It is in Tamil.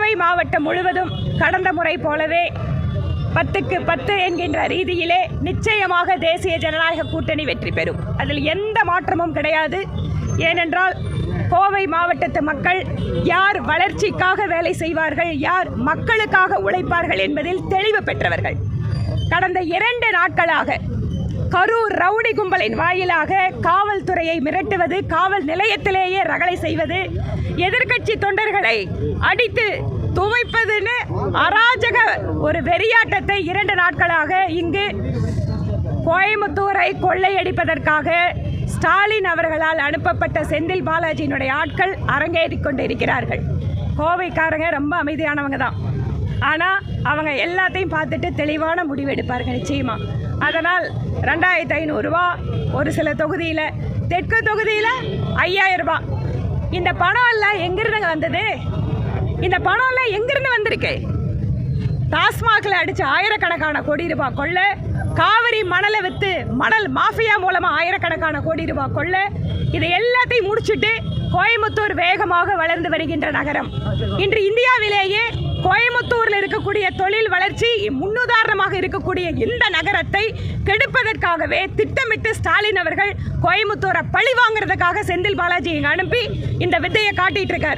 கோவை மாவட்டம் முழுவதும் கடந்த முறை போலவே 10க்கு 10 என்கின்ற ரீதியிலே நிச்சயமாக தேசிய ஜனநாயக கூட்டணி வெற்றி பெறும். அதில் எந்த மாற்றமும் கிடையாது. ஏனென்றால் கோவை மாவட்டத்து மக்கள் யார் வளர்ச்சிக்காக வேலை செய்வார்கள், யார் மக்களுக்காக உழைப்பார்கள் என்பதில் தெளிவு பெற்றவர்கள். கடந்த 2 நாட்களாக கரூர் ரவுடி கும்பலின் வாயிலாக காவல்துறையை மிரட்டுவது, காவல் நிலையத்திலேயே ரகளை செய்வது, எதிர்க்கட்சி தொண்டர்களை அடித்து துவைப்பதுன்னு அராஜக ஒரு வெறியாட்டத்தை 2 நாட்களாக இங்கு கோயம்புத்தூரை கொள்ளையடிப்பதற்காக ஸ்டாலின் அவர்களால் அனுப்பப்பட்ட செந்தில் பாலாஜியினுடைய ஆட்கள் அரங்கேறிக் கொண்டிருக்கிறார்கள். கோவைக்காரங்க ரொம்ப அமைதியானவங்க தான். ஆனால் அவங்க எல்லாத்தையும் பார்த்துட்டு தெளிவான முடிவு எடுப்பார்கள் நிச்சயமாக. அதனால் 2500 ரூபா, ஒரு சில தொகுதியில், தெற்கு தொகுதியில் 5000 ரூபா. இந்த பணம் எல்லாம் எங்கிருந்து வந்தது? இந்த பணம் எல்லாம் எங்கிருந்து வந்திருக்கு? டாஸ்மாகில் அடித்து ஆயிரக்கணக்கான கோடி ரூபாய் கொள்ளை, காவிரி மணலை விற்று மணல் மாஃபியா மூலமாக ஆயிரக்கணக்கான கோடி ரூபாய் கொள்ளை, இதை எல்லாத்தையும் முடிச்சுட்டு கோயம்புத்தூர் வேகமாக வளர்ந்து வருகின்ற நகரம். இன்று இந்தியாவிலேயே கோயம்புத்தூரில் இருக்கக்கூடிய தொழில் வளர்ச்சி முன்னுதாரணமாக இருக்கக்கூடிய இந்த நகரத்தை கெடுப்பதற்காகவே திட்டமிட்டு ஸ்டாலின் அவர்கள் கோயம்புத்தூரை பழி வாங்குறதுக்காக செந்தில் பாலாஜி இங்கே அனுப்பி இந்த வித்தையை காட்டிட்டு இருக்காரு.